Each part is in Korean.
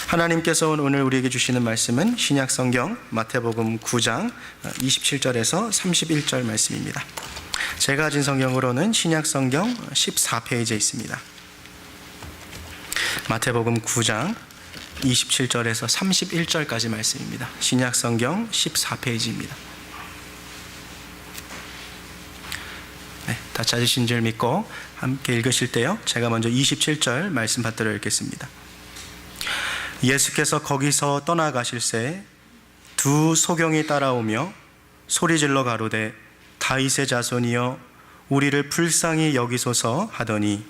하나님께서 오늘 우리에게 주시는 말씀은 신약성경 마태복음 9장 27절에서 31절 말씀입니다. 제가 가진 성경으로는 신약성경 14페이지에 있습니다. 마태복음 9장 27절에서 31절까지 말씀입니다. 신약성경 14페이지입니다. 다 찾으신 줄 믿고 함께 읽으실 때요, 제가 먼저 27절 말씀 받들어 읽겠습니다. 예수께서 거기서 떠나가실새 두 소경이 따라오며 소리질러 가로되 다윗의 자손이여 우리를 불쌍히 여기소서 하더니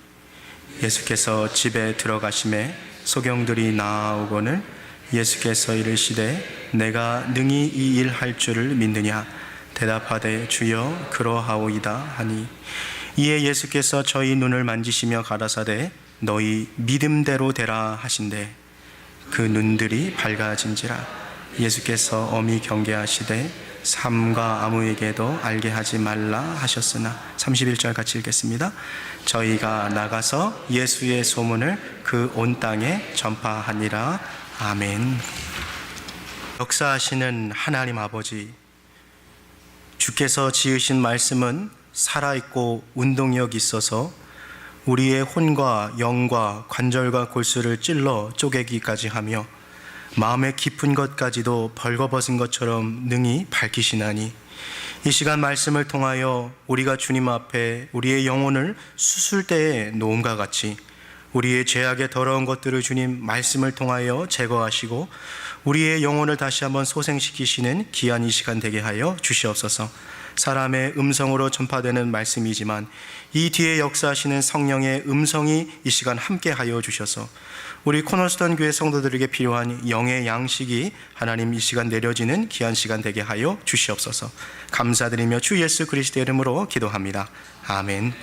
예수께서 집에 들어가심에 소경들이 나아오거늘 예수께서 이르시되 내가 능히 이 일 할 줄을 믿느냐 대답하되 주여 그러하오이다 하니 이에 예수께서 저희 눈을 만지시며 가라사대 너희 믿음대로 되라 하신대 그 눈들이 밝아진지라. 예수께서 엄히 경계하시되 삼가 아무에게도 알게 하지 말라 하셨으나 31절 같이 읽겠습니다. 저희가 나가서 예수의 소문을 그 온 땅에 전파하니라. 아멘. 역사하시는 하나님 아버지, 주께서 지으신 말씀은 살아있고 운동력 있어서 우리의 혼과 영과 관절과 골수를 찔러 쪼개기까지 하며 마음의 깊은 것까지도 벌거벗은 것처럼 능히 밝히시나니 이 시간 말씀을 통하여 우리가 주님 앞에 우리의 영혼을 수술대에 놓음과 같이 우리의 죄악의 더러운 것들을 주님 말씀을 통하여 제거하시고 우리의 영혼을 다시 한번 소생시키시는 귀한 이 시간 되게 하여 주시옵소서. 사람의 음성으로 전파되는 말씀이지만 이 뒤에 역사하시는 성령의 음성이 이 시간 함께 하여 주셔서 우리 코너스턴 교회 성도들에게 필요한 영의 양식이 하나님 이 시간 내려지는 귀한 시간 되게 하여 주시옵소서. 감사드리며 주 예수 그리스도의 이름으로 기도합니다. 아멘.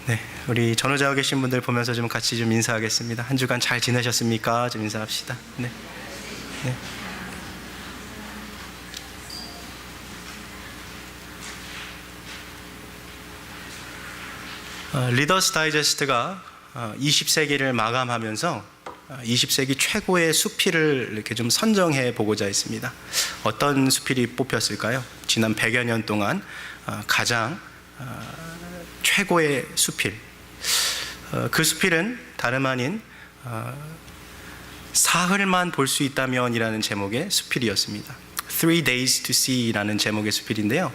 네, 우리 전후좌우 계신 분들 보면서 좀 같이 좀 인사하겠습니다. 한 주간 잘 지내셨습니까? 좀 인사합시다. 네. 리더스 다이제스트가 20세기를 마감하면서 20세기 최고의 수필을 이렇게 좀 선정해 보고자 했습니다. 어떤 수필이 뽑혔을까요? 지난 100여 년 동안 가장 최고의 수필. 그 수필은 다름 아닌 사흘만 볼 수 있다면 이라는 제목의 수필이었습니다. 3 days to see 라는 제목의 수필인데요.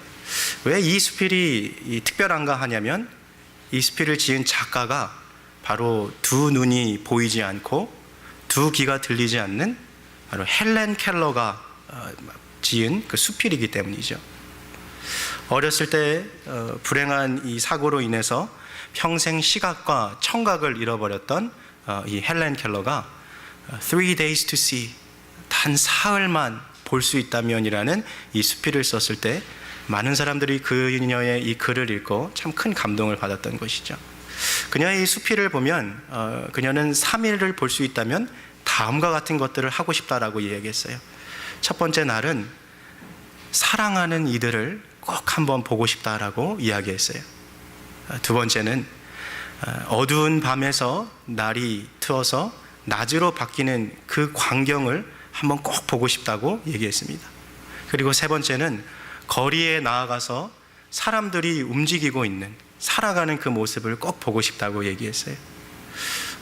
왜 이 수필이 특별한가 하냐면 이 수필을 지은 작가가 바로 두 눈이 보이지 않고 두 귀가 들리지 않는 바로 헬렌 켈러가 지은 그 수필이기 때문이죠. 어렸을 때 불행한 이 사고로 인해서 평생 시각과 청각을 잃어버렸던 이 헬렌 켈러가 3 days to see, 단 사흘만 볼 수 있다면이라는 이 수필을 썼을 때 많은 사람들이 그녀의 이 글을 읽고 참 큰 감동을 받았던 것이죠. 그녀의 이 수필을 보면 그녀는 3일을 볼 수 있다면 다음과 같은 것들을 하고 싶다라고 이야기했어요. 첫 번째 날은 사랑하는 이들을 꼭 한번 보고 싶다라고 이야기했어요. 두 번째는 어두운 밤에서 날이 트어서 낮으로 바뀌는 그 광경을 한번 꼭 보고 싶다고 얘기했습니다. 그리고 세 번째는 거리에 나아가서 사람들이 움직이고 있는, 살아가는 그 모습을 꼭 보고 싶다고 얘기했어요.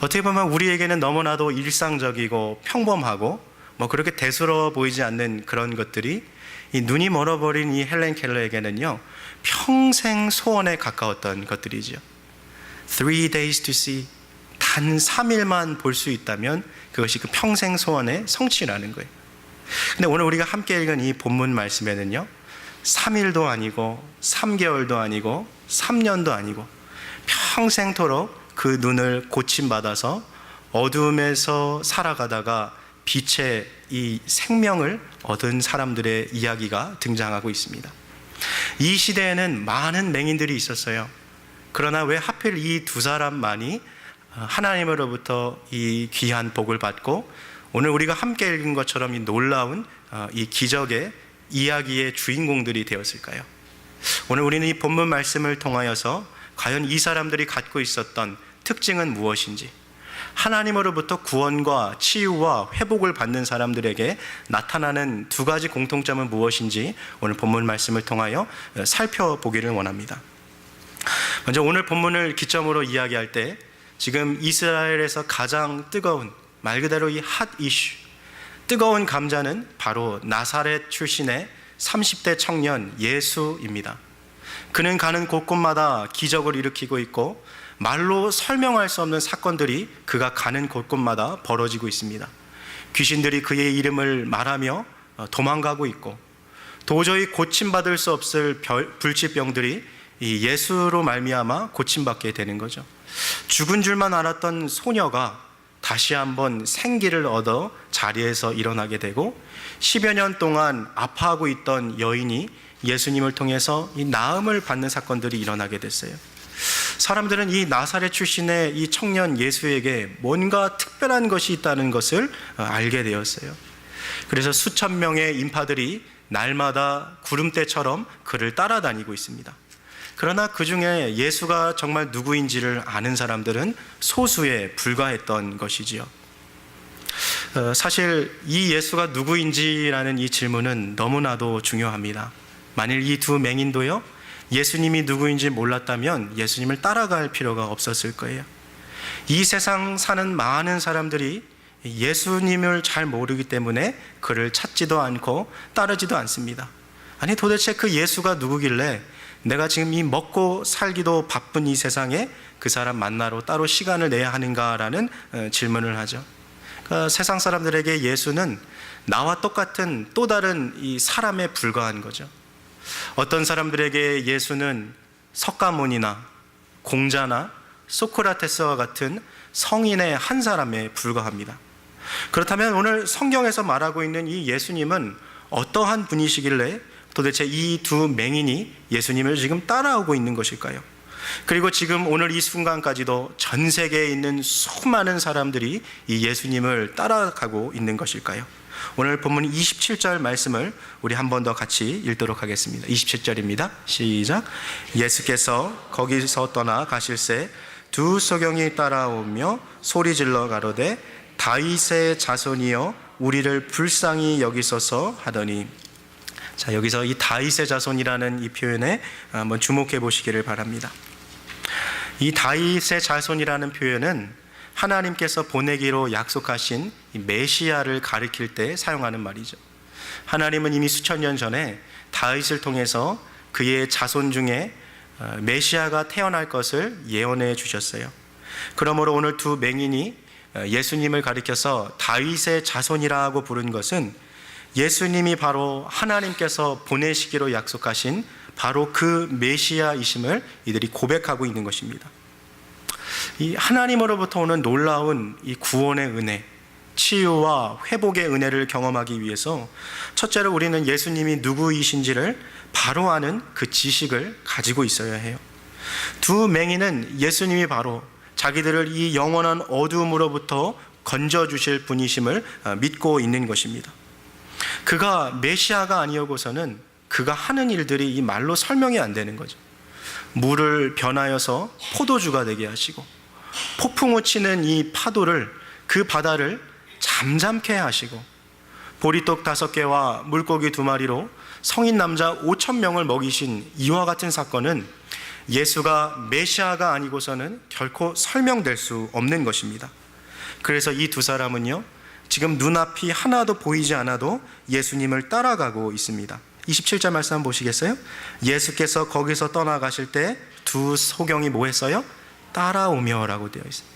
어떻게 보면 우리에게는 너무나도 일상적이고 평범하고 그렇게 대수로워 보이지 않는 그런 것들이 이 눈이 멀어버린 이 헬렌 켈러에게는요, 평생 소원에 가까웠던 것들이죠. 3 days to see, 단 3일만 볼 수 있다면 그것이 그 평생 소원의 성취라는 거예요. 근데 오늘 우리가 함께 읽은 이 본문 말씀에는요, 3일도 아니고 3개월도 아니고 3년도 아니고 평생토록 그 눈을 고침받아서 어두움에서 살아가다가 빛의 이 생명을 얻은 사람들의 이야기가 등장하고 있습니다. 이 시대에는 많은 맹인들이 있었어요. 그러나 왜 하필 이 두 사람만이 하나님으로부터 이 귀한 복을 받고 오늘 우리가 함께 읽은 것처럼 이 놀라운 이 기적의 이야기의 주인공들이 되었을까요? 오늘 우리는 이 본문 말씀을 통하여서 과연 이 사람들이 갖고 있었던 특징은 무엇인지, 하나님으로부터 구원과 치유와 회복을 받는 사람들에게 나타나는 두 가지 공통점은 무엇인지 오늘 본문 말씀을 통하여 살펴보기를 원합니다. 먼저 오늘 본문을 기점으로 이야기할 때 지금 이스라엘에서 가장 뜨거운, 말 그대로 이 핫 이슈, 뜨거운 감자는 바로 나사렛 출신의 30대 청년 예수입니다. 그는 가는 곳곳마다 기적을 일으키고 있고 말로 설명할 수 없는 사건들이 그가 가는 곳곳마다 벌어지고 있습니다. 귀신들이 그의 이름을 말하며 도망가고 있고, 도저히 고침받을 수 없을 불치병들이 이 예수로 말미암아 고침받게 되는 거죠. 죽은 줄만 알았던 소녀가 다시 한번 생기를 얻어 자리에서 일어나게 되고, 10여 년 동안 아파하고 있던 여인이 예수님을 통해서 이 나음을 받는 사건들이 일어나게 됐어요. 사람들은 이 나사렛 출신의 이 청년 예수에게 뭔가 특별한 것이 있다는 것을 알게 되었어요. 그래서 수천 명의 인파들이 날마다 구름대처럼 그를 따라다니고 있습니다. 그러나 그 중에 예수가 정말 누구인지를 아는 사람들은 소수에 불과했던 것이지요. 사실 이 예수가 누구인지라는 이 질문은 너무나도 중요합니다. 만일 이 두 맹인도요, 예수님이 누구인지 몰랐다면 예수님을 따라갈 필요가 없었을 거예요. 이 세상 사는 많은 사람들이 예수님을 잘 모르기 때문에 그를 찾지도 않고 따르지도 않습니다. 아니, 도대체 그 예수가 누구길래 내가 지금 이 먹고 살기도 바쁜 이 세상에 그 사람 만나러 따로 시간을 내야 하는가라는 질문을 하죠. 그러니까 세상 사람들에게 예수는 나와 똑같은 또 다른 이 사람에 불과한 거죠. 어떤 사람들에게 예수는 석가모니나 공자나 소크라테스와 같은 성인의 한 사람에 불과합니다. 그렇다면 오늘 성경에서 말하고 있는 이 예수님은 어떠한 분이시길래 도대체 이 두 맹인이 예수님을 지금 따라오고 있는 것일까요? 그리고 지금 오늘 이 순간까지도 전 세계에 있는 수많은 사람들이 이 예수님을 따라가고 있는 것일까요? 오늘 본문 27절 말씀을 우리 한 번 더 같이 읽도록 하겠습니다. 27절입니다. 시작. 예수께서 거기서 떠나 가실새 두 소경이 따라오며 소리질러 가로되 다윗의 자손이여 우리를 불쌍히 여기소서 하더니. 자, 여기서 이 다윗의 자손이라는 이 표현에 한번 주목해 보시기를 바랍니다. 이 다윗의 자손이라는 표현은 하나님께서 보내기로 약속하신 이 메시아를 가리킬 때 사용하는 말이죠. 하나님은 이미 수천 년 전에 다윗을 통해서 그의 자손 중에 메시아가 태어날 것을 예언해 주셨어요. 그러므로 오늘 두 맹인이 예수님을 가리켜서 다윗의 자손이라고 부른 것은 예수님이 바로 하나님께서 보내시기로 약속하신 바로 그 메시아이심을 이들이 고백하고 있는 것입니다. 이 하나님으로부터 오는 놀라운 이 구원의 은혜, 치유와 회복의 은혜를 경험하기 위해서 첫째로 우리는 예수님이 누구이신지를 바로 아는 그 지식을 가지고 있어야 해요. 두 맹인은 예수님이 바로 자기들을 이 영원한 어두움으로부터 건져주실 분이심을 믿고 있는 것입니다. 그가 메시아가 아니어고서는 그가 하는 일들이 이 말로 설명이 안 되는 거죠. 물을 변하여서 포도주가 되게 하시고, 폭풍우 치는 이 파도를, 그 바다를 잠잠케 하시고, 보리떡 5개와 물고기 2마리로 성인 남자 5,000명을 먹이신 이와 같은 사건은 예수가 메시아가 아니고서는 결코 설명될 수 없는 것입니다. 그래서 이 두 사람은요, 지금 눈앞이 하나도 보이지 않아도 예수님을 따라가고 있습니다. 27절 말씀 한번 보시겠어요? 예수께서 거기서 떠나가실 때 두 소경이 뭐 했어요? 따라오며 라고 되어 있습니다.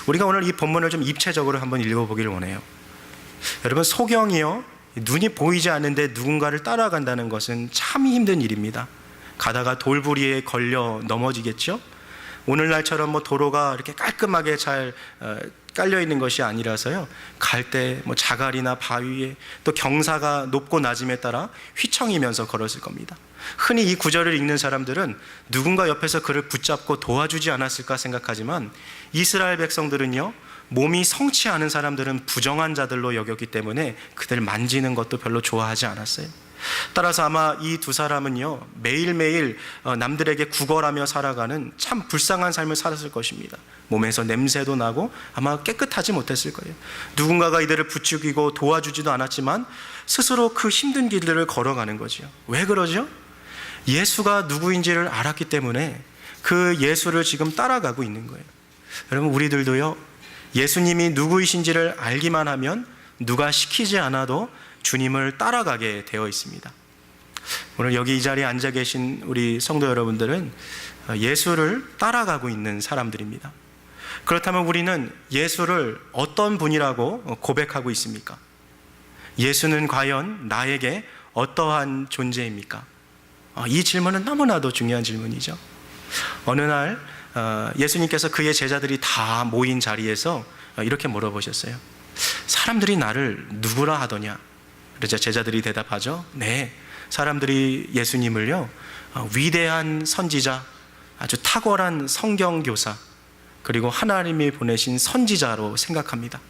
우리가 오늘 이 본문을 좀 입체적으로 한번 읽어보기를 원해요. 여러분, 소경이요, 눈이 보이지 않는데 누군가를 따라간다는 것은 참 힘든 일입니다. 가다가 돌부리에 걸려 넘어지겠죠? 오늘날처럼 뭐 도로가 이렇게 깔끔하게 잘 깔려 있는 것이 아니라서요, 갈 때 뭐 자갈이나 바위에 또 경사가 높고 낮음에 따라 휘청이면서 걸었을 겁니다. 흔히 이 구절을 읽는 사람들은 누군가 옆에서 그를 붙잡고 도와주지 않았을까 생각하지만, 이스라엘 백성들은요, 몸이 성치 않은 사람들은 부정한 자들로 여겼기 때문에 그들 만지는 것도 별로 좋아하지 않았어요. 따라서 아마 이 두 사람은요, 매일매일 남들에게 구걸하며 살아가는 참 불쌍한 삶을 살았을 것입니다. 몸에서 냄새도 나고 아마 깨끗하지 못했을 거예요. 누군가가 이들을 부추기고 도와주지도 않았지만 스스로 그 힘든 길들을 걸어가는 거죠. 왜 그러죠? 예수가 누구인지를 알았기 때문에 그 예수를 지금 따라가고 있는 거예요. 여러분, 우리들도요, 예수님이 누구이신지를 알기만 하면 누가 시키지 않아도 주님을 따라가게 되어 있습니다. 오늘 여기 이 자리에 앉아 계신 우리 성도 여러분들은 예수를 따라가고 있는 사람들입니다. 그렇다면 우리는 예수를 어떤 분이라고 고백하고 있습니까? 예수는 과연 나에게 어떠한 존재입니까? 이 질문은 너무나도 중요한 질문이죠. 어느 날 예수님께서 그의 제자들이 다 모인 자리에서 이렇게 물어보셨어요. 사람들이 나를 누구라 하더냐? 그러자 제자들이 대답하죠. 네, 사람들이 예수님을요, 위대한 선지자, 아주 탁월한 성경교사, 그리고 하나님이 보내신 선지자로 생각합니다.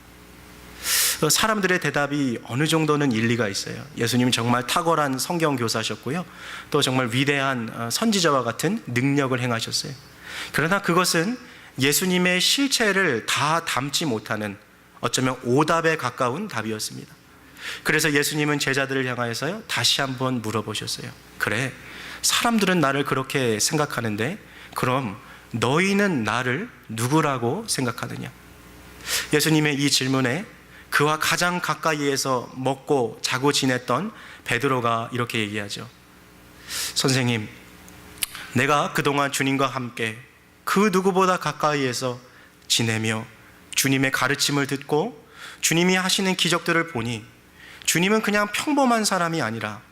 사람들의 대답이 어느 정도는 일리가 있어요. 예수님은 정말 탁월한 성경교사셨고요, 또 정말 위대한 선지자와 같은 능력을 행하셨어요. 그러나 그것은 예수님의 실체를 다 담지 못하는, 어쩌면 오답에 가까운 답이었습니다. 그래서 예수님은 제자들을 향하여서요, 다시 한번 물어보셨어요. 그래, 사람들은 나를 그렇게 생각하는데 그럼 너희는 나를 누구라고 생각하느냐? 예수님의 이 질문에 그와 가장 가까이에서 먹고 자고 지냈던 베드로가 이렇게 얘기하죠. 선생님, 내가 그동안 주님과 함께 그 누구보다 가까이에서 지내며 주님의 가르침을 듣고 주님이 하시는 기적들을 보니 주님은 그냥 평범한 사람이 아니라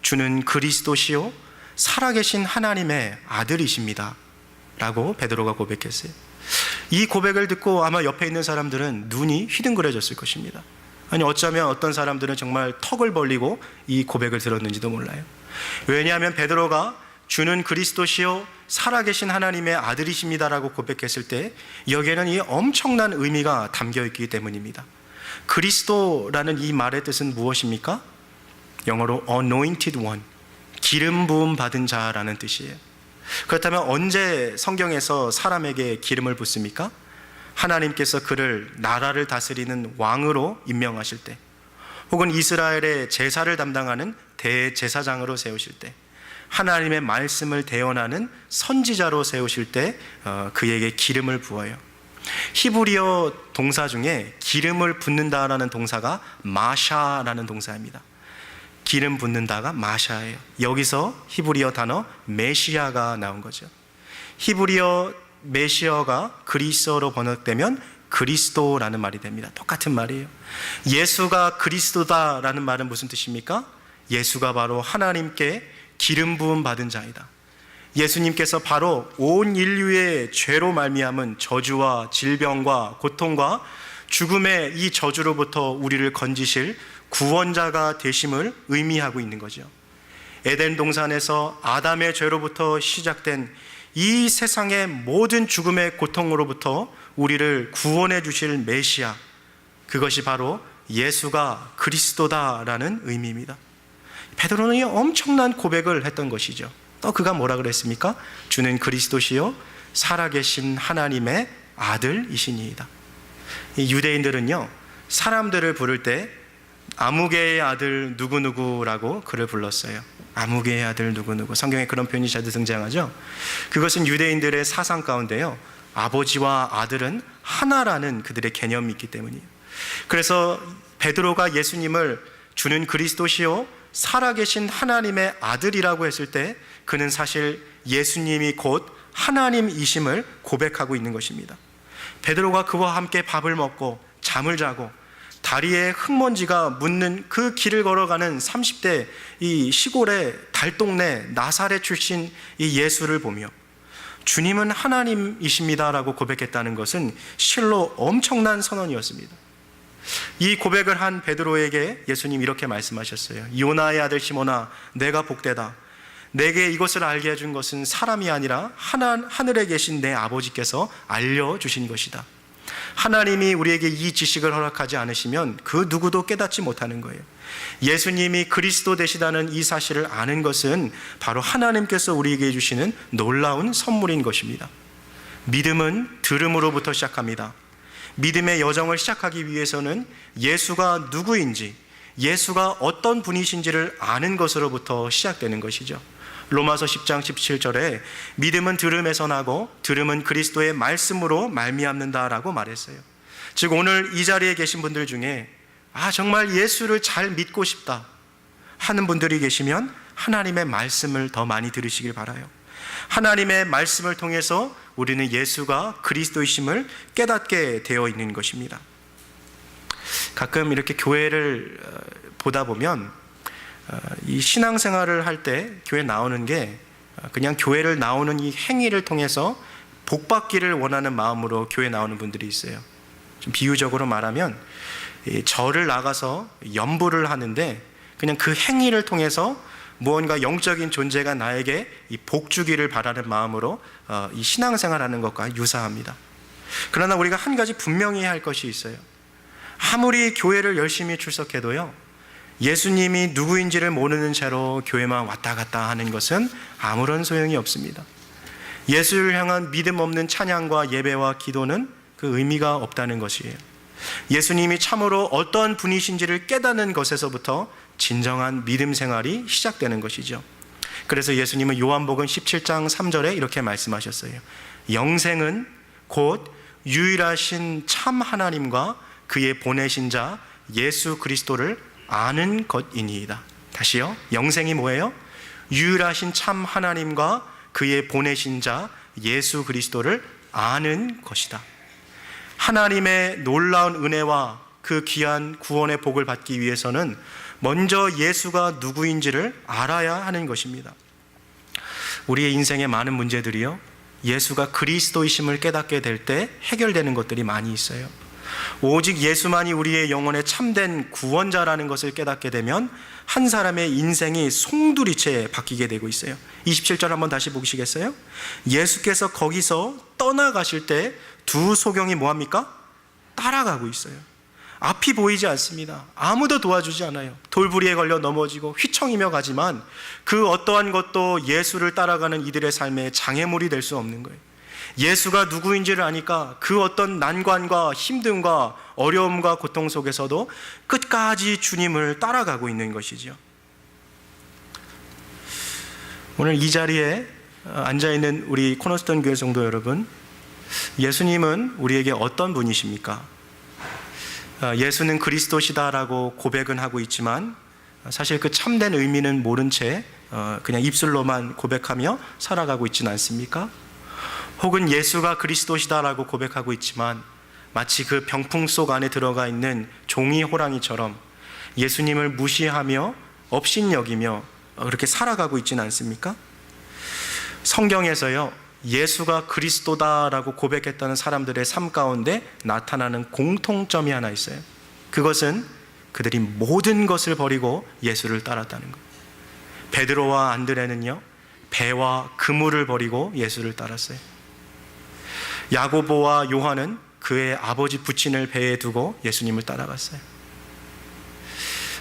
주는 그리스도시요 살아계신 하나님의 아들이십니다 라고 베드로가 고백했어요. 이 고백을 듣고 아마 옆에 있는 사람들은 눈이 휘둥그레졌을 것입니다. 아니, 어쩌면 어떤 사람들은 정말 턱을 벌리고 이 고백을 들었는지도 몰라요. 왜냐하면 베드로가 주는 그리스도시요 살아계신 하나님의 아들이십니다라고 고백했을 때 여기에는 이 엄청난 의미가 담겨있기 때문입니다. 그리스도라는 이 말의 뜻은 무엇입니까? 영어로 anointed one, 기름 부음 받은 자라는 뜻이에요. 그렇다면 언제 성경에서 사람에게 기름을 붓습니까? 하나님께서 그를 나라를 다스리는 왕으로 임명하실 때, 혹은 이스라엘의 제사를 담당하는 대제사장으로 세우실 때, 하나님의 말씀을 대언하는 선지자로 세우실 때 그에게 기름을 부어요. 히브리어 동사 중에 기름을 붓는다라는 동사가 마샤라는 동사입니다. 기름 붓는다가 마샤예요. 여기서 히브리어 단어 메시아가 나온 거죠. 히브리어 메시아가 그리스어로 번역되면 그리스도라는 말이 됩니다. 똑같은 말이에요. 예수가 그리스도다라는 말은 무슨 뜻입니까? 예수가 바로 하나님께 기름 부음 받은 자이다. 예수님께서 바로 온 인류의 죄로 말미암은 저주와 질병과 고통과 죽음의 이 저주로부터 우리를 건지실 구원자가 되심을 의미하고 있는 거죠. 에덴 동산에서 아담의 죄로부터 시작된 이 세상의 모든 죽음의 고통으로부터 우리를 구원해 주실 메시아, 그것이 바로 예수가 그리스도다라는 의미입니다. 베드로는 엄청난 고백을 했던 것이죠. 또 그가 뭐라 그랬습니까? 주는 그리스도시요 살아계신 하나님의 아들이시니이다. 이 유대인들은요, 사람들을 부를 때 아무개의 아들 누구누구라고 그를 불렀어요. 아무개의 아들 누구누구. 성경에 그런 표현이 자주 등장하죠. 그것은 유대인들의 사상 가운데요, 아버지와 아들은 하나라는 그들의 개념이 있기 때문이에요. 그래서 베드로가 예수님을 주는 그리스도시요 살아계신 하나님의 아들이라고 했을 때 그는 사실 예수님이 곧 하나님이심을 고백하고 있는 것입니다. 베드로가 그와 함께 밥을 먹고 잠을 자고 다리에 흙먼지가 묻는 그 길을 걸어가는 30대 이 시골의 달동네 나사렛 출신 이 예수를 보며 주님은 하나님이십니다라고 고백했다는 것은 실로 엄청난 선언이었습니다. 이 고백을 한 베드로에게 예수님 이렇게 말씀하셨어요. 요나의 아들 시몬아, 내가 복되다. 내게 이것을 알게 해준 것은 사람이 아니라 하늘에 계신 내 아버지께서 알려주신 것이다. 하나님이 우리에게 이 지식을 허락하지 않으시면 그 누구도 깨닫지 못하는 거예요. 예수님이 그리스도 되시다는 이 사실을 아는 것은 바로 하나님께서 우리에게 주시는 놀라운 선물인 것입니다. 믿음은 들음으로부터 시작합니다. 믿음의 여정을 시작하기 위해서는 예수가 누구인지, 예수가 어떤 분이신지를 아는 것으로부터 시작되는 것이죠. 로마서 10장 17절에 믿음은 들음에서 나고 들음은 그리스도의 말씀으로 말미암는다라고 말했어요. 즉 오늘 이 자리에 계신 분들 중에 정말 예수를 잘 믿고 싶다 하는 분들이 계시면 하나님의 말씀을 더 많이 들으시길 바라요. 하나님의 말씀을 통해서 우리는 예수가 그리스도이심을 깨닫게 되어 있는 것입니다. 가끔 이렇게 교회를 보다 보면 이 신앙생활을 할 때 교회 나오는 게 그냥 교회를 나오는 이 행위를 통해서 복받기를 원하는 마음으로 교회 나오는 분들이 있어요. 좀 비유적으로 말하면 절을 나가서 연부를 하는데 그냥 그 행위를 통해서 무언가 영적인 존재가 나에게 이 복 주기를 바라는 마음으로 이 신앙생활하는 것과 유사합니다. 그러나 우리가 한 가지 분명히 할 것이 있어요. 아무리 교회를 열심히 출석해도요, 예수님이 누구인지를 모르는 채로 교회만 왔다 갔다 하는 것은 아무런 소용이 없습니다. 예수를 향한 믿음 없는 찬양과 예배와 기도는 그 의미가 없다는 것이에요. 예수님이 참으로 어떤 분이신지를 깨닫는 것에서부터 진정한 믿음 생활이 시작되는 것이죠. 그래서 예수님은 요한복음 17장 3절에 이렇게 말씀하셨어요. 영생은 곧 유일하신 참 하나님과 그의 보내신 자 예수 그리스도를 아는 것이니이다. 다시요. 영생이 뭐예요? 유일하신 참 하나님과 그의 보내신 자 예수 그리스도를 아는 것이다. 하나님의 놀라운 은혜와 그 귀한 구원의 복을 받기 위해서는 먼저 예수가 누구인지를 알아야 하는 것입니다. 우리의 인생의 많은 문제들이요, 예수가 그리스도이심을 깨닫게 될 때 해결되는 것들이 많이 있어요. 오직 예수만이 우리의 영혼의 참된 구원자라는 것을 깨닫게 되면 한 사람의 인생이 송두리째 바뀌게 되고 있어요. 27절 한번 다시 보시겠어요? 예수께서 거기서 떠나가실 때 두 소경이 뭐합니까? 따라가고 있어요. 앞이 보이지 않습니다. 아무도 도와주지 않아요. 돌부리에 걸려 넘어지고 휘청이며 가지만 그 어떠한 것도 예수를 따라가는 이들의 삶에 장애물이 될 수 없는 거예요. 예수가 누구인지를 아니까 그 어떤 난관과 힘듦과 어려움과 고통 속에서도 끝까지 주님을 따라가고 있는 것이죠. 오늘 이 자리에 앉아있는 우리 코너스톤 교회 성도 여러분, 예수님은 우리에게 어떤 분이십니까? 예수는 그리스도시다라고 고백은 하고 있지만 사실 그 참된 의미는 모른 채 그냥 입술로만 고백하며 살아가고 있지는 않습니까? 혹은 예수가 그리스도시다라고 고백하고 있지만 마치 그 병풍 속 안에 들어가 있는 종이 호랑이처럼 예수님을 무시하며 업신여기며 그렇게 살아가고 있지는 않습니까? 성경에서요, 예수가 그리스도다라고 고백했다는 사람들의 삶 가운데 나타나는 공통점이 하나 있어요. 그것은 그들이 모든 것을 버리고 예수를 따랐다는 거예요. 베드로와 안드레는요, 배와 그물을 버리고 예수를 따랐어요. 야고보와 요한은 그의 아버지 부친을 배에 두고 예수님을 따라갔어요.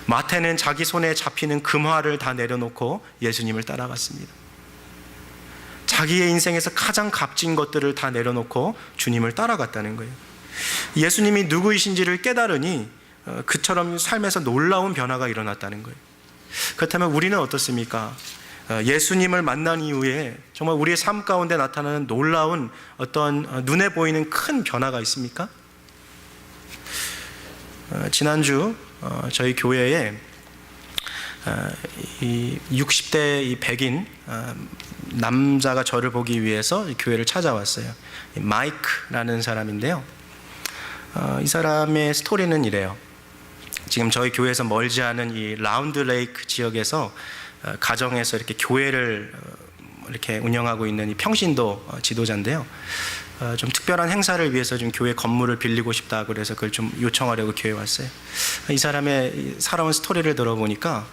마태는 자기 손에 잡히는 금화를 다 내려놓고 예수님을 따라갔습니다. 자기의 인생에서 가장 값진 것들을 다 내려놓고 주님을 따라갔다는 거예요. 예수님이 누구이신지를 깨달으니 그처럼 삶에서 놀라운 변화가 일어났다는 거예요. 그렇다면 우리는 어떻습니까? 예수님을 만난 이후에 정말 우리의 삶 가운데 나타나는 놀라운 어떤 눈에 보이는 큰 변화가 있습니까? 지난주 저희 교회에 이 60대 이 백인 남자가 저를 보기 위해서 교회를 찾아왔어요. 마이크라는 사람인데요, 이 사람의 스토리는 이래요. 지금 저희 교회에서 멀지 않은 이 라운드 레이크 지역에서 가정에서 이렇게 교회를 이렇게 운영하고 있는 이 평신도 지도자인데요, 좀 특별한 행사를 위해서 좀 교회 건물을 빌리고 싶다 그래서 그걸 좀 요청하려고 교회에 왔어요. 이 사람의 살아온 스토리를 들어보니까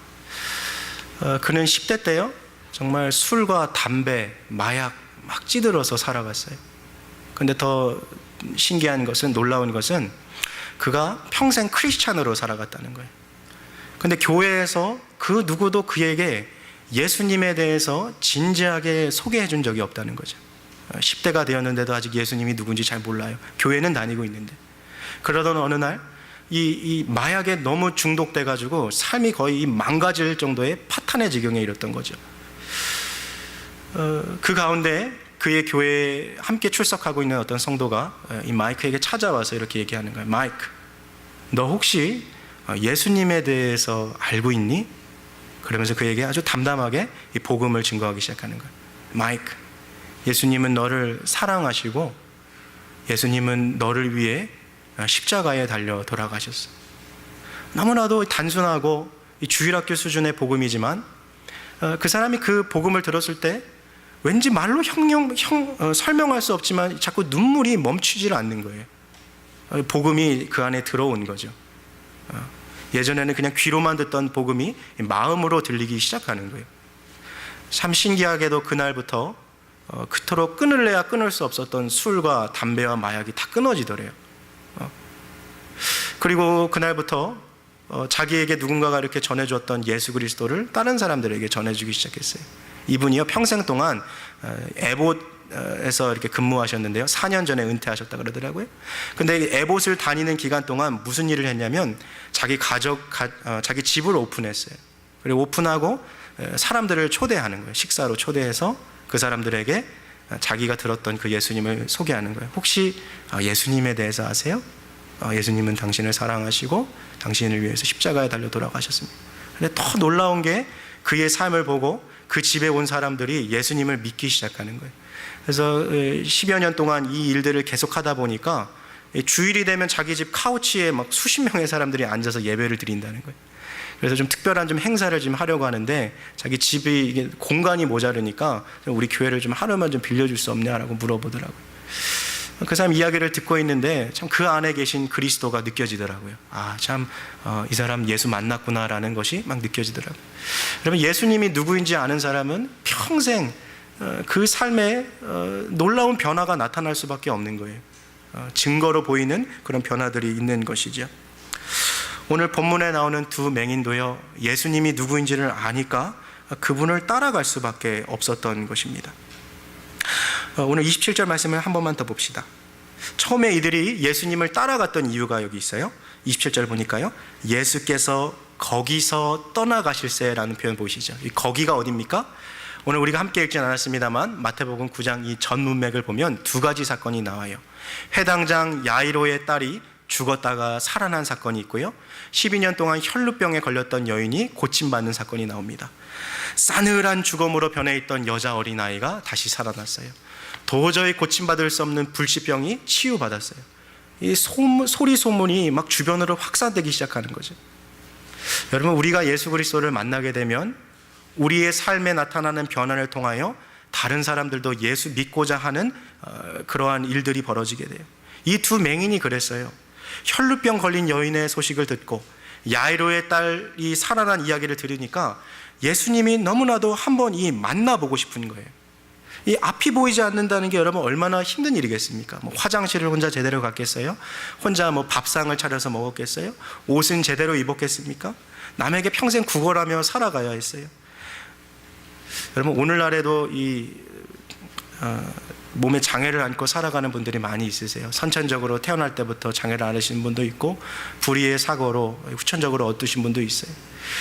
그는 10대 때요, 정말 술과 담배, 마약 막 찌들어서 살아갔어요. 근데 더 신기한 것은, 놀라운 것은 그가 평생 크리스찬으로 살아갔다는 거예요. 근데 교회에서 그 누구도 그에게 예수님에 대해서 진지하게 소개해 준 적이 없다는 거죠. 10대가 되었는데도 아직 예수님이 누군지 잘 몰라요. 교회는 다니고 있는데. 그러던 어느 날 이 마약에 너무 중독돼 가지고 삶이 거의 망가질 정도의 파탄의 지경에 이르렀던 거죠. 그 가운데 그의 교회에 함께 출석하고 있는 어떤 성도가 이 마이크에게 찾아와서 이렇게 얘기하는 거예요. 마이크, 너 혹시 예수님에 대해서 알고 있니? 그러면서 그에게 아주 담담하게 이 복음을 증거하기 시작하는 거예요. 마이크, 예수님은 너를 사랑하시고 예수님은 너를 위해 십자가에 달려 돌아가셨어. 너무나도 단순하고 주일학교 수준의 복음이지만 그 사람이 그 복음을 들었을 때 왠지 말로 설명할 수 없지만 자꾸 눈물이 멈추질 않는 거예요. 복음이 그 안에 들어온 거죠. 예전에는 그냥 귀로만 듣던 복음이 마음으로 들리기 시작하는 거예요. 참 신기하게도 그날부터 그토록 끊을래야 끊을 수 없었던 술과 담배와 마약이 다 끊어지더래요. 그리고 그날부터 자기에게 누군가가 이렇게 전해줬던 예수 그리스도를 다른 사람들에게 전해주기 시작했어요. 이분이요 평생 동안 에봇에서 이렇게 근무하셨는데요, 4년 전에 은퇴하셨다 그러더라고요. 근데 에봇을 다니는 기간 동안 무슨 일을 했냐면 자기 집을 오픈했어요. 그리고 오픈하고 사람들을 초대하는 거예요. 식사로 초대해서 그 사람들에게 자기가 들었던 그 예수님을 소개하는 거예요. 혹시 예수님에 대해서 아세요? 예수님은 당신을 사랑하시고 당신을 위해서 십자가에 달려 돌아가셨습니다. 근데 더 놀라운 게 그의 삶을 보고 그 집에 온 사람들이 예수님을 믿기 시작하는 거예요. 그래서 10여 년 동안 이 일들을 계속하다 보니까 주일이 되면 자기 집 카우치에 막 수십 명의 사람들이 앉아서 예배를 드린다는 거예요. 그래서 좀 특별한 좀 행사를 좀 하려고 하는데 자기 집이 이게 공간이 모자르니까 우리 교회를 좀 하루만 좀 빌려줄 수 없냐라고 물어보더라고요. 그 사람 이야기를 듣고 있는데 참 그 안에 계신 그리스도가 느껴지더라고요. 참 이 사람 예수 만났구나라는 것이 막 느껴지더라고요. 여러분, 예수님이 누구인지 아는 사람은 평생 그 삶에 놀라운 변화가 나타날 수밖에 없는 거예요. 증거로 보이는 그런 변화들이 있는 것이죠. 오늘 본문에 나오는 두 맹인도요, 예수님이 누구인지를 아니까 그분을 따라갈 수밖에 없었던 것입니다. 오늘 27절 말씀을 한 번만 더 봅시다. 처음에 이들이 예수님을 따라갔던 이유가 여기 있어요. 27절 보니까요, 예수께서 거기서 떠나가실세라는 표현 보이시죠? 이 거기가 어디입니까? 오늘 우리가 함께 읽진 않았습니다만 마태복음 9장 이 전 문맥을 보면 두 가지 사건이 나와요. 회당장 야이로의 딸이 죽었다가 살아난 사건이 있고요, 12년 동안 혈루병에 걸렸던 여인이 고침받는 사건이 나옵니다. 싸늘한 죽음으로 변해 있던 여자 어린아이가 다시 살아났어요. 도저히 고침받을 수 없는 불치병이 치유받았어요. 이 소리 소문이 막 주변으로 확산되기 시작하는 거죠. 여러분, 우리가 예수 그리스도를 만나게 되면 우리의 삶에 나타나는 변화를 통하여 다른 사람들도 예수 믿고자 하는 그러한 일들이 벌어지게 돼요. 이 두 맹인이 그랬어요. 혈루병 걸린 여인의 소식을 듣고 야이로의 딸이 살아난 이야기를 들으니까 예수님이 너무나도 한번 만나보고 싶은 거예요. 이 앞이 보이지 않는다는 게 여러분 얼마나 힘든 일이겠습니까? 화장실을 혼자 제대로 갔겠어요? 혼자 밥상을 차려서 먹었겠어요? 옷은 제대로 입었겠습니까? 남에게 평생 구걸하며 살아가야 했어요. 여러분, 오늘날에도 몸에 장애를 안고 살아가는 분들이 많이 있으세요. 선천적으로 태어날 때부터 장애를 앓으신 분도 있고 불의의 사고로 후천적으로 얻으신 분도 있어요.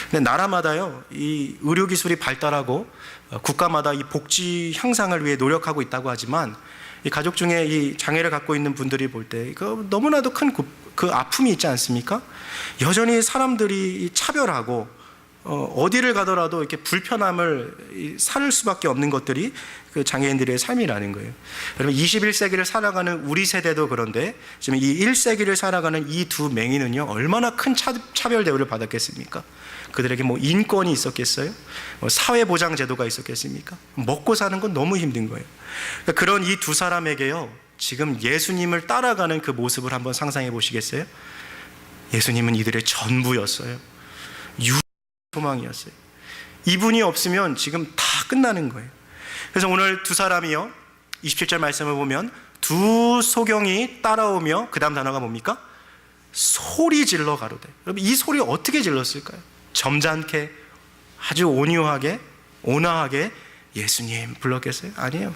근데 나라마다요, 이 의료기술이 발달하고 국가마다 이 복지 향상을 위해 노력하고 있다고 하지만 이 가족 중에 이 장애를 갖고 있는 분들이 볼 때 너무나도 큰 그 아픔이 있지 않습니까? 여전히 사람들이 차별하고 어디를 가더라도 이렇게 불편함을 살 수밖에 없는 것들이 그 장애인들의 삶이라는 거예요. 여러분, 21세기를 살아가는 우리 세대도 그런데 지금 이 1세기를 살아가는 이 두 맹인은요, 얼마나 큰 차별 대우를 받았겠습니까? 그들에게 인권이 있었겠어요? 사회보장 제도가 있었겠습니까? 먹고 사는 건 너무 힘든 거예요. 그러니까 그런 이 두 사람에게요, 지금 예수님을 따라가는 그 모습을 한번 상상해 보시겠어요? 예수님은 이들의 전부였어요. 소망이었어요. 이분이 없으면 지금 다 끝나는 거예요. 그래서 오늘 두 사람이요, 27절 말씀을 보면 두 소경이 따라오며 그 다음 단어가 뭡니까? 소리 질러 가로되. 여러분, 이 소리 어떻게 질렀을까요? 점잖게, 아주 온유하게, 온화하게 예수님 불렀겠어요? 아니에요.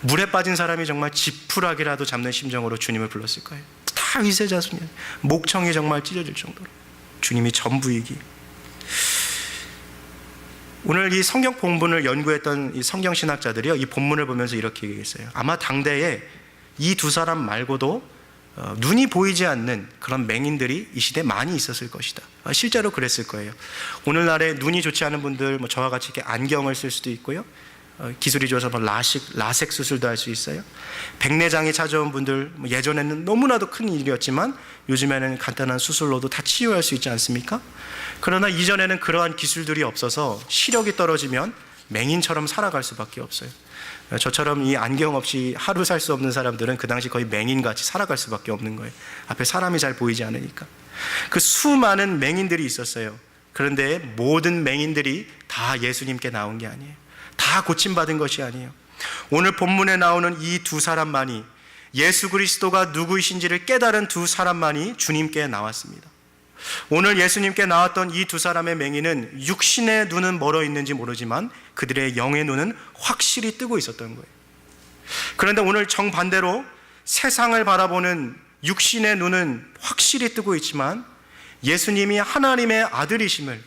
물에 빠진 사람이 정말 지푸라기라도 잡는 심정으로 주님을 불렀을 거예요. 다 위세자손이에요. 목청이 정말 찢어질 정도로 주님이 전부이기. 오늘 이 성경 본문을 연구했던 이 성경 신학자들이요, 이 본문을 보면서 이렇게 얘기했어요. 아마 당대에 이 두 사람 말고도 눈이 보이지 않는 그런 맹인들이 이 시대에 많이 있었을 것이다. 실제로 그랬을 거예요. 오늘날에 눈이 좋지 않은 분들, 저와 같이 이렇게 안경을 쓸 수도 있고요. 기술이 좋아서 라섹 수술도 할 수 있어요. 백내장이 찾아온 분들, 예전에는 너무나도 큰 일이었지만 요즘에는 간단한 수술로도 다 치유할 수 있지 않습니까? 그러나 이전에는 그러한 기술들이 없어서 시력이 떨어지면 맹인처럼 살아갈 수밖에 없어요. 저처럼 이 안경 없이 하루 살 수 없는 사람들은 그 당시 거의 맹인같이 살아갈 수밖에 없는 거예요. 앞에 사람이 잘 보이지 않으니까. 그 수많은 맹인들이 있었어요. 그런데 모든 맹인들이 다 예수님께 나온 게 아니에요. 다 고침받은 것이 아니에요. 오늘 본문에 나오는 이 두 사람만이, 예수 그리스도가 누구이신지를 깨달은 두 사람만이 주님께 나왔습니다. 오늘 예수님께 나왔던 이 두 사람의 맹인은 육신의 눈은 멀어 있는지 모르지만 그들의 영의 눈은 확실히 뜨고 있었던 거예요. 그런데 오늘 정반대로 세상을 바라보는 육신의 눈은 확실히 뜨고 있지만 예수님이 하나님의 아들이심을,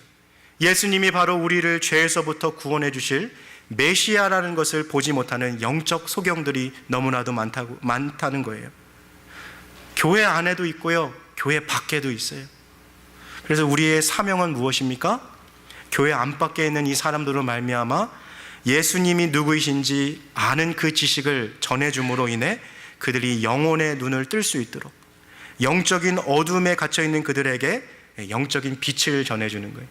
예수님이 바로 우리를 죄에서부터 구원해 주실 메시아라는 것을 보지 못하는 영적 소경들이 너무나도 많다는 거예요. 교회 안에도 있고요, 교회 밖에도 있어요. 그래서 우리의 사명은 무엇입니까? 교회 안팎에 있는 이 사람들로 말미암아 예수님이 누구이신지 아는 그 지식을 전해줌으로 인해 그들이 영혼의 눈을 뜰 수 있도록, 영적인 어둠에 갇혀있는 그들에게 영적인 빛을 전해주는 거예요.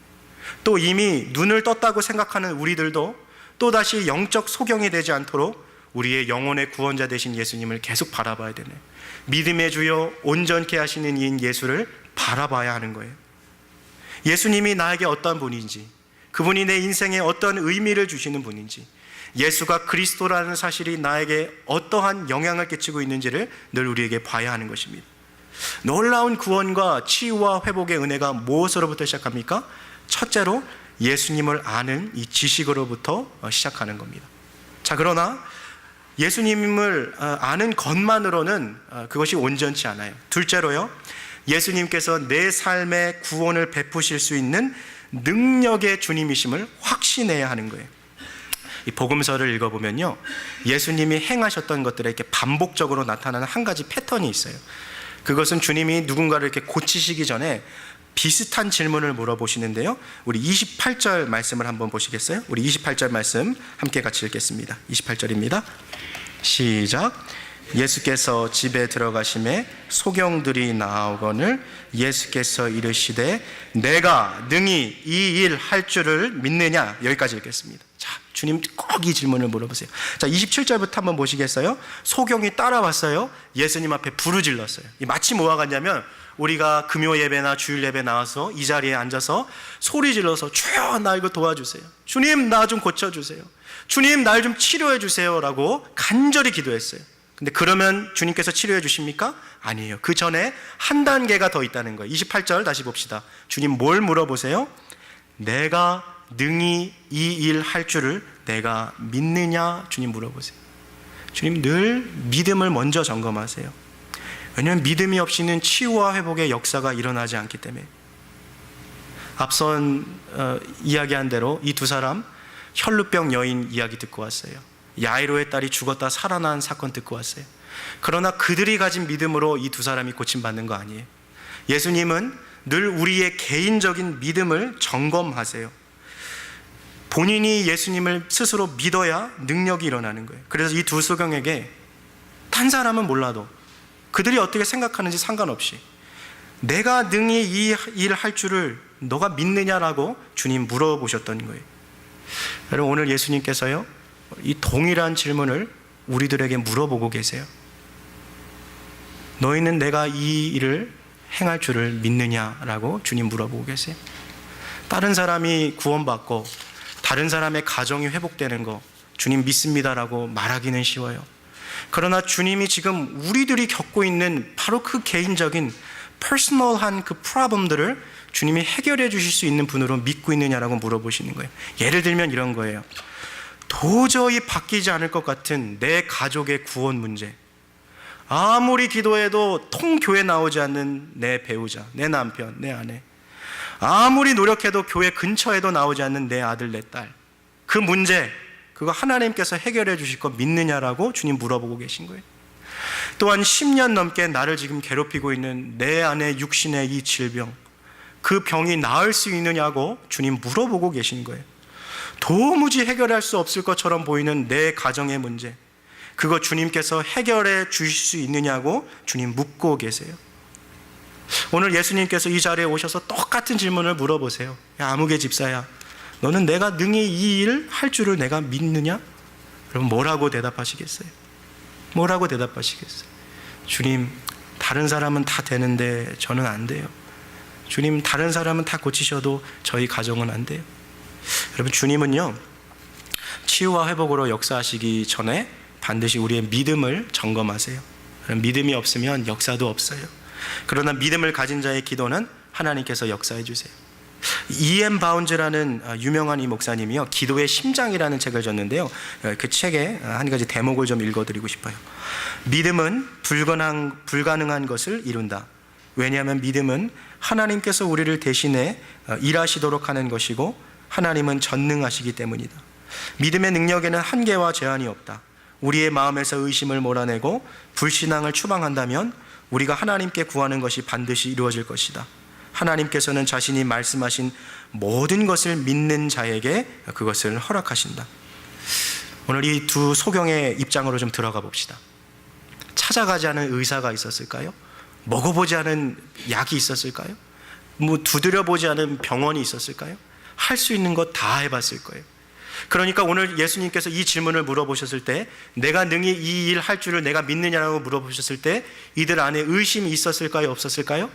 또 이미 눈을 떴다고 생각하는 우리들도 또다시 영적 소경이 되지 않도록 우리의 영혼의 구원자 되신 예수님을 계속 바라봐야 되네요. 믿음의 주여 온전케 하시는 이인 예수를 바라봐야 하는 거예요. 예수님이 나에게 어떤 분인지, 그분이 내 인생에 어떤 의미를 주시는 분인지, 예수가 그리스도라는 사실이 나에게 어떠한 영향을 끼치고 있는지를 늘 우리에게 봐야 하는 것입니다. 놀라운 구원과 치유와 회복의 은혜가 무엇으로부터 시작합니까? 첫째로 예수님을 아는 이 지식으로부터 시작하는 겁니다. 자, 그러나 예수님을 아는 것만으로는 그것이 온전치 않아요. 둘째로요, 예수님께서 내 삶의 구원을 베푸실 수 있는 능력의 주님이심을 확신해야 하는 거예요. 이 복음서를 읽어보면요, 예수님이 행하셨던 것들에 이렇게 반복적으로 나타나는 한 가지 패턴이 있어요. 그것은 주님이 누군가를 이렇게 고치시기 전에 비슷한 질문을 물어보시는데요, 우리 28절 말씀을 한번 보시겠어요? 우리 28절 말씀 함께 같이 읽겠습니다. 28절입니다. 시작. 예수께서 집에 들어가심에 소경들이 나오거늘 예수께서 이르시되 내가 능히 이 일 할 줄을 믿느냐. 여기까지 읽겠습니다. 자, 주님 꼭 이 질문을 물어보세요. 자, 27절부터 한번 보시겠어요? 소경이 따라왔어요. 예수님 앞에 부르질렀어요. 마치 뭐와 같냐면 우리가 금요 예배나 주일 예배 나와서 이 자리에 앉아서 소리 질러서 주여 나 이거 도와주세요, 주님 나 좀 고쳐주세요, 주님 날 좀 치료해 주세요 라고 간절히 기도했어요. 근데 그러면 주님께서 치료해 주십니까? 아니에요. 그 전에 한 단계가 더 있다는 거예요. 28절 다시 봅시다. 주님 뭘 물어보세요? 내가 능히 이 일 할 줄을 내가 믿느냐? 주님 물어보세요. 주님 늘 믿음을 먼저 점검하세요. 왜냐하면 믿음이 없이는 치유와 회복의 역사가 일어나지 않기 때문에. 앞선 이야기한 대로 이 두 사람 혈루병 여인 이야기 듣고 왔어요. 야이로의 딸이 죽었다 살아난 사건 듣고 왔어요. 그러나 그들이 가진 믿음으로 이 두 사람이 고침받는 거 아니에요. 예수님은 늘 우리의 개인적인 믿음을 점검하세요. 본인이 예수님을 스스로 믿어야 능력이 일어나는 거예요. 그래서 이 두 소경에게 딴 사람은 몰라도 그들이 어떻게 생각하는지 상관없이 내가 능히 이 일을 할 줄을 너가 믿느냐라고 주님 물어보셨던 거예요. 여러분, 오늘 예수님께서요 이 동일한 질문을 우리들에게 물어보고 계세요. 너희는 내가 이 일을 행할 줄을 믿느냐라고 주님 물어보고 계세요. 다른 사람이 구원받고 다른 사람의 가정이 회복되는 거 주님 믿습니다라고 말하기는 쉬워요. 그러나 주님이 지금 우리들이 겪고 있는 바로 그 개인적인 퍼스널한 그 프로블럼들을 주님이 해결해 주실 수 있는 분으로 믿고 있느냐라고 물어보시는 거예요. 예를 들면 이런 거예요. 도저히 바뀌지 않을 것 같은 내 가족의 구원 문제, 아무리 기도해도 통교회 나오지 않는 내 배우자, 내 남편, 내 아내, 아무리 노력해도 교회 근처에도 나오지 않는 내 아들, 내 딸, 그 문제, 그거 하나님께서 해결해 주실 거 믿느냐라고 주님 물어보고 계신 거예요. 또한 10년 넘게 나를 지금 괴롭히고 있는 내 안의 육신의 이 질병, 그 병이 나을 수 있느냐고 주님 물어보고 계신 거예요. 도무지 해결할 수 없을 것처럼 보이는 내 가정의 문제, 그거 주님께서 해결해 주실 수 있느냐고 주님 묻고 계세요. 오늘 예수님께서 이 자리에 오셔서 똑같은 질문을 물어보세요. 야, 아무개 집사야, 너는 내가 능히 이 일 할 줄을 내가 믿느냐? 여러분 뭐라고 대답하시겠어요? 뭐라고 대답하시겠어요? 주님, 다른 사람은 다 되는데 저는 안 돼요. 주님, 다른 사람은 다 고치셔도 저희 가정은 안 돼요. 여러분, 주님은요, 치유와 회복으로 역사하시기 전에 반드시 우리의 믿음을 점검하세요. 믿음이 없으면 역사도 없어요. 그러나 믿음을 가진 자의 기도는 하나님께서 역사해 주세요. E.M. 바운즈라는 유명한 이 목사님이요, 기도의 심장이라는 책을 줬는데요, 그 책에 한 가지 대목을 좀 읽어드리고 싶어요. 믿음은 불가능한 것을 이룬다. 왜냐하면 믿음은 하나님께서 우리를 대신해 일하시도록 하는 것이고 하나님은 전능하시기 때문이다. 믿음의 능력에는 한계와 제한이 없다. 우리의 마음에서 의심을 몰아내고 불신앙을 추방한다면 우리가 하나님께 구하는 것이 반드시 이루어질 것이다. 하나님께서는 자신이 말씀하신 모든 것을 믿는 자에게 그것을 허락하신다. 오늘 이 두 소경의 입장으로 좀 들어가 봅시다. 찾아가지 않은 의사가 있었을까요? 먹어보지 않은 약이 있었을까요? 두드려보지 않은 병원이 있었을까요? 할 수 있는 것 다 해봤을 거예요. 그러니까 오늘 예수님께서 이 질문을 물어보셨을 때, 내가 능히 이 일 할 줄을 내가 믿느냐라고 물어보셨을 때 이들 안에 의심이 있었을까요? 없었을까요?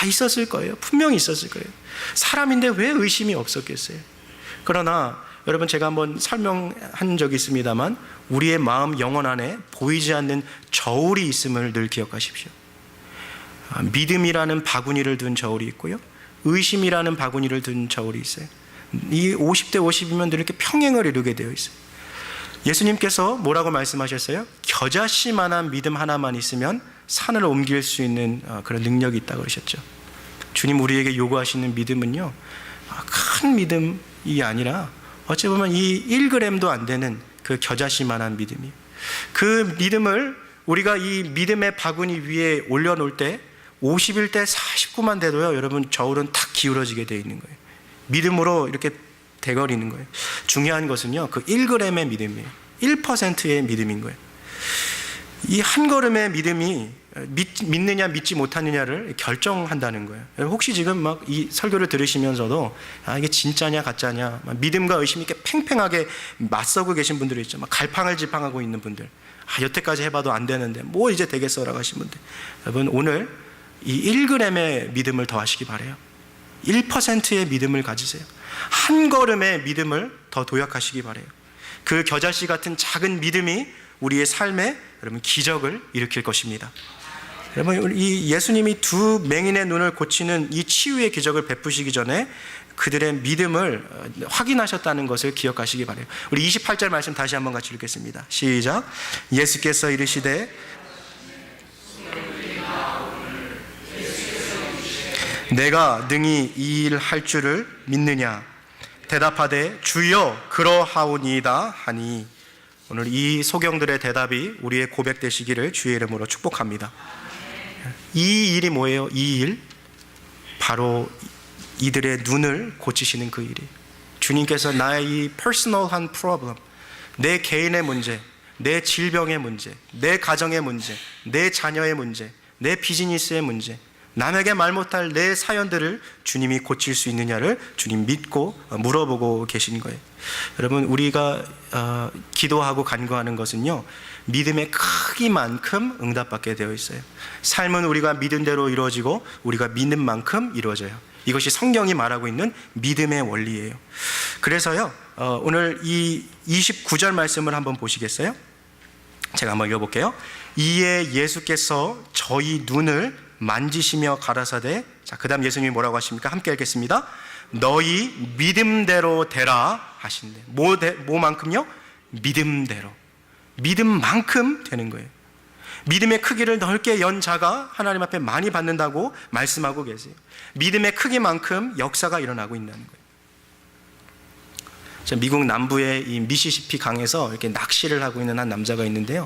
있었을 거예요. 분명히 있었을 거예요. 사람인데 왜 의심이 없었겠어요? 그러나 여러분, 제가 한번 설명한 적이 있습니다만 우리의 마음 영혼 안에 보이지 않는 저울이 있음을 늘 기억하십시오. 믿음이라는 바구니를 둔 저울이 있고요, 의심이라는 바구니를 둔 저울이 있어요. 이 50대 50이면 늘 이렇게 평행을 이루게 되어 있어요. 예수님께서 뭐라고 말씀하셨어요? 겨자씨만한 믿음 하나만 있으면 산을 옮길 수 있는 그런 능력이 있다고 그러셨죠. 주님 우리에게 요구하시는 믿음은요, 큰 믿음이 아니라 어찌 보면 이 1g도 안 되는 그 겨자씨만한 믿음이에요. 그 믿음을 우리가 이 믿음의 바구니 위에 올려놓을 때 51대 49만 돼도요, 여러분 저울은 탁 기울어지게 되어 있는 거예요. 믿음으로 이렇게 돼버리는 거예요. 중요한 것은요, 그 1g의 믿음이에요. 1%의 믿음인 거예요. 이 한 걸음의 믿음이 믿느냐 믿지 못하느냐를 결정한다는 거예요. 혹시 지금 막 이 설교를 들으시면서도 이게 진짜냐 가짜냐, 믿음과 의심이 이렇게 팽팽하게 맞서고 계신 분들이 있죠. 막 갈팡질팡하고 있는 분들, 여태까지 해봐도 안 되는데 뭐 이제 되겠어라고 하신 분들, 여러분 오늘 이 1g의 믿음을 더하시기 바라요. 1%의 믿음을 가지세요. 한 걸음의 믿음을 더 도약하시기 바라요. 그 겨자씨 같은 작은 믿음이 우리의 삶에 여러분 기적을 일으킬 것입니다. 여러분, 이 예수님이 두 맹인의 눈을 고치는 이 치유의 기적을 베푸시기 전에 그들의 믿음을 확인하셨다는 것을 기억하시기 바라요. 우리 28절 말씀 다시 한번 같이 읽겠습니다. 시작. 예수께서 이르시되 내가 능히 이 일 할 줄을 믿느냐? 대답하되 주여 그러하오니이다 하니. 오늘 이 소경들의 대답이 우리의 고백 되시기를 주의 이름으로 축복합니다. 이 일이 뭐예요? 이 일, 바로 이들의 눈을 고치시는 그 일이, 주님께서 나의 이 퍼스널한 프로블럼, 내 개인의 문제, 내 질병의 문제, 내 가정의 문제, 내 자녀의 문제, 내 비즈니스의 문제, 남에게 말 못할 내 사연들을 주님이 고칠 수 있느냐를 주님 믿고 물어보고 계신 거예요. 여러분, 우리가 기도하고 간구하는 것은요, 믿음의 크기만큼 응답받게 되어 있어요. 삶은 우리가 믿은 대로 이루어지고 우리가 믿는 만큼 이루어져요. 이것이 성경이 말하고 있는 믿음의 원리예요. 그래서요, 오늘 이 29절 말씀을 한번 보시겠어요? 제가 한번 읽어볼게요. 이에 예수께서 저희 눈을 만지시며 가라사대, 자, 그 다음 예수님이 뭐라고 하십니까? 함께 읽겠습니다. 너희 믿음대로 되라 하신대. 뭐만큼요? 믿음대로. 믿음만큼 되는 거예요. 믿음의 크기를 넓게 연 자가 하나님 앞에 많이 받는다고 말씀하고 계세요. 믿음의 크기만큼 역사가 일어나고 있다는 거예요. 미국 남부의 이 미시시피 강에서 이렇게 낚시를 하고 있는 한 남자가 있는데요.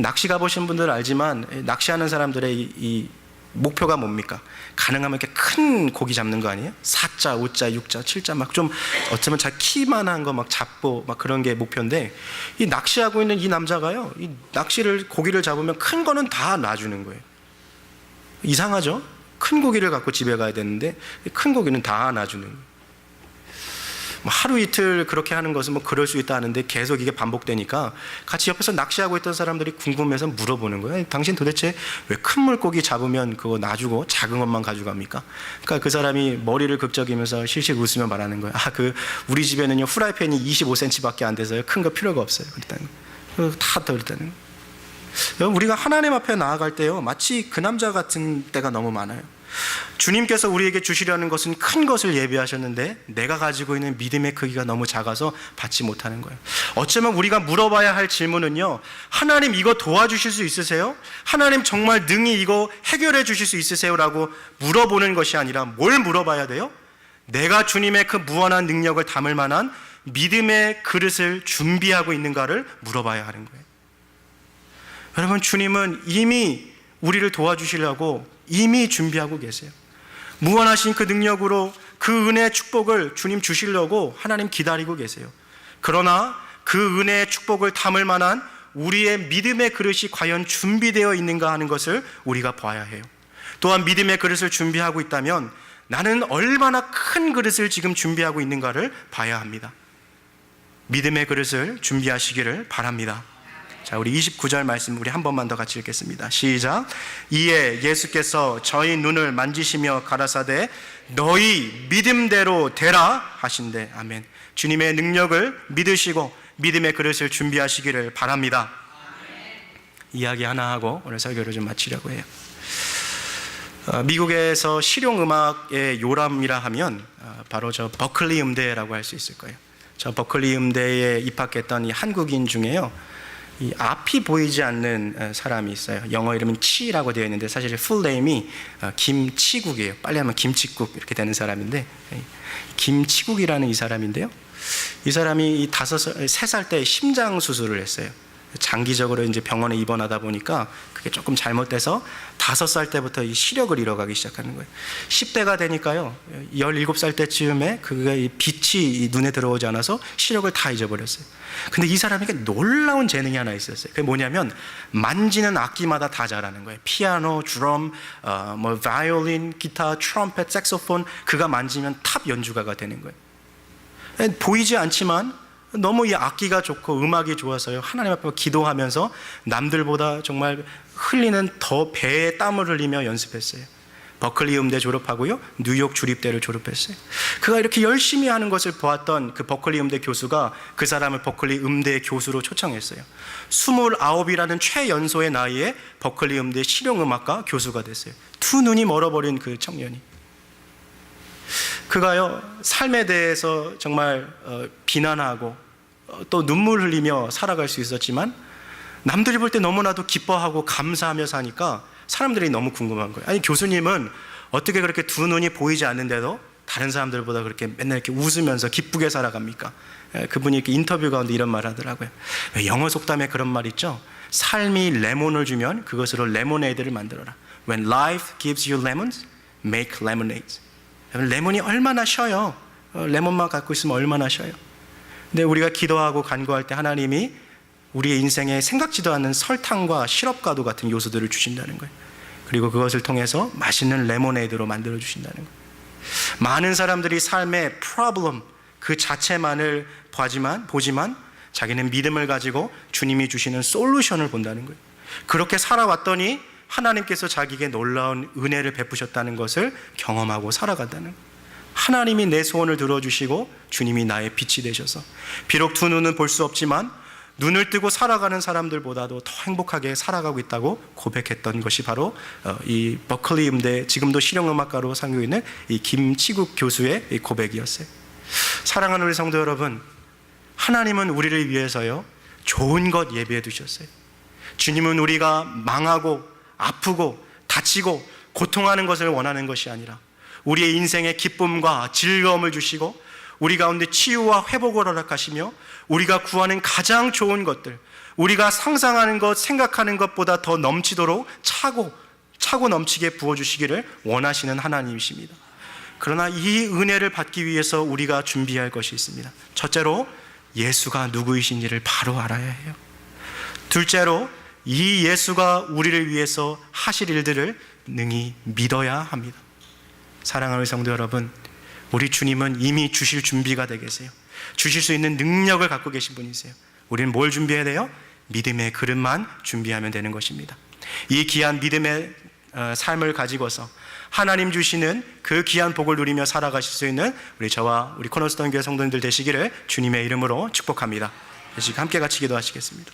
낚시 가보신 분들은 알지만 낚시하는 사람들의 이 목표가 뭡니까? 가능하면 이렇게 큰 고기 잡는 거 아니에요? 4자, 5자, 6자, 7자 막 좀 어쩌면 잘 키만한 거 막 잡고 막 그런 게 목표인데, 이 낚시하고 있는 이 남자가요, 이 고기를 잡으면 큰 거는 다 놔주는 거예요. 이상하죠? 큰 고기를 갖고 집에 가야 되는데 큰 고기는 다 놔주는 거예요. 하루 이틀 그렇게 하는 것은 뭐 그럴 수 있다 하는데 계속 이게 반복되니까 같이 옆에서 낚시하고 있던 사람들이 궁금해서 물어보는 거예요. 당신 도대체 왜 큰 물고기 잡으면 그거 놔주고 작은 것만 가져갑니까? 그러니까 그 사람이 머리를 극적이면서 실실 웃으며 말하는 거예요. 우리 집에는요 후라이팬이 25cm밖에 안 돼서요 큰 거 필요가 없어요. 그랬다는 거예요. 다 그랬다는 거예요. 우리가 하나님 앞에 나아갈 때요 마치 그 남자 같은 때가 너무 많아요. 주님께서 우리에게 주시려는 것은 큰 것을 예비하셨는데 내가 가지고 있는 믿음의 크기가 너무 작아서 받지 못하는 거예요. 어쩌면 우리가 물어봐야 할 질문은요, 하나님 이거 도와주실 수 있으세요? 하나님 정말 능히 이거 해결해 주실 수 있으세요? 라고 물어보는 것이 아니라 뭘 물어봐야 돼요? 내가 주님의 그 무한한 능력을 담을 만한 믿음의 그릇을 준비하고 있는가를 물어봐야 하는 거예요. 여러분, 주님은 이미 우리를 도와주시려고 이미 준비하고 계세요. 무한하신 그 능력으로 그 은혜의 축복을 주님 주시려고 하나님 기다리고 계세요. 그러나 그 은혜의 축복을 담을 만한 우리의 믿음의 그릇이 과연 준비되어 있는가 하는 것을 우리가 봐야 해요. 또한 믿음의 그릇을 준비하고 있다면 나는 얼마나 큰 그릇을 지금 준비하고 있는가를 봐야 합니다. 믿음의 그릇을 준비하시기를 바랍니다. 자, 우리 29절 말씀 우리 한 번만 더 같이 읽겠습니다. 시작. 이에 예수께서 저희 눈을 만지시며 가라사대 너희 믿음대로 되라 하신대. 아멘. 주님의 능력을 믿으시고 믿음의 그릇을 준비하시기를 바랍니다. 이야기 하나 하고 오늘 설교를 좀 마치려고 해요. 미국에서 실용음악의 요람이라 하면 바로 저 버클리 음대라고 할 수 있을 거예요. 저 버클리 음대에 입학했던 이 한국인 중에요, 이 앞이 보이지 않는 사람이 있어요. 영어 이름은 치라고 되어 있는데 사실 풀네임이 김치국이에요. 빨리 하면 김치국 이렇게 되는 사람인데, 김치국이라는 이 사람인데요, 이 사람이 3살 때 심장 수술을 했어요. 장기적으로 이제 병원에 입원하다 보니까 그게 조금 잘못돼서 5살 때부터 이 시력을 잃어가기 시작하는 거예요. 10대가 되니까요 17살 때쯤에 그게 빛이 눈에 들어오지 않아서 시력을 다 잊어버렸어요. 근데 이 사람에게 놀라운 재능이 하나 있었어요. 그게 뭐냐면 만지는 악기마다 다 잘하는 거예요. 피아노, 드럼, 바이올린, 기타, 트럼펫, 색소폰, 그가 만지면 탑 연주가가 되는 거예요. 보이지 않지만 너무 이 악기가 좋고 음악이 좋아서요 하나님 앞에 기도하면서 남들보다 정말 흘리는 더 배에 땀을 흘리며 연습했어요. 버클리 음대 졸업하고요 뉴욕 주립대를 졸업했어요. 그가 이렇게 열심히 하는 것을 보았던 그 버클리 음대 교수가 그 사람을 버클리 음대 교수로 초청했어요. 29이라는 최연소의 나이에 버클리 음대 실용음악과 교수가 됐어요. 두 눈이 멀어버린 그 청년이, 그가요 삶에 대해서 정말 비난하고 또 눈물 흘리며 살아갈 수 있었지만 남들이 볼 때 너무나도 기뻐하고 감사하며 사니까 사람들이 너무 궁금한 거예요. 아니, 교수님은 어떻게 그렇게 두 눈이 보이지 않는데도 다른 사람들보다 그렇게 맨날 이렇게 웃으면서 기쁘게 살아갑니까? 그분이 이렇게 인터뷰 가운데 이런 말 하더라고요. 영어 속담에 그런 말 있죠. 삶이 레몬을 주면 그것으로 레모네이드를 만들어라. When life gives you lemons, make lemonades. 레몬이 얼마나 셔요. 레몬만 갖고 있으면 얼마나 셔요. 근데 우리가 기도하고 간구할 때 하나님이 우리의 인생에 생각지도 않는 설탕과 시럽과도 같은 요소들을 주신다는 거예요. 그리고 그것을 통해서 맛있는 레모네이드로 만들어 주신다는 거예요. 많은 사람들이 삶의 프로블럼 그 자체만을 보지만 자기는 믿음을 가지고 주님이 주시는 솔루션을 본다는 거예요. 그렇게 살아왔더니 하나님께서 자기에게 놀라운 은혜를 베푸셨다는 것을 경험하고 살아간다는 거예요. 하나님이 내 소원을 들어주시고 주님이 나의 빛이 되셔서 비록 두 눈은 볼 수 없지만 눈을 뜨고 살아가는 사람들보다도 더 행복하게 살아가고 있다고 고백했던 것이 바로 이 버클리 음대 지금도 실용음악가로 살고 있는 이 김치국 교수의 이 고백이었어요. 사랑하는 우리 성도 여러분, 하나님은 우리를 위해서요 좋은 것 예비해 두셨어요. 주님은 우리가 망하고 아프고 다치고 고통하는 것을 원하는 것이 아니라 우리의 인생에 기쁨과 즐거움을 주시고 우리 가운데 치유와 회복을 허락하시며 우리가 구하는 가장 좋은 것들, 우리가 상상하는 것, 생각하는 것보다 더 넘치도록 차고 넘치게 부어주시기를 원하시는 하나님이십니다. 그러나 이 은혜를 받기 위해서 우리가 준비할 것이 있습니다. 첫째로 예수가 누구이신지를 바로 알아야 해요. 둘째로 이 예수가 우리를 위해서 하실 일들을 능히 믿어야 합니다. 사랑하는 성도 여러분, 우리 주님은 이미 주실 준비가 되게 계세요. 주실 수 있는 능력을 갖고 계신 분이세요. 우리는 뭘 준비해야 돼요? 믿음의 그릇만 준비하면 되는 것입니다. 이 귀한 믿음의 삶을 가지고서 하나님 주시는 그 귀한 복을 누리며 살아가실 수 있는 저와 우리 코너스톤 교회 성도님들 되시기를 주님의 이름으로 축복합니다. 함께 같이 기도하시겠습니다.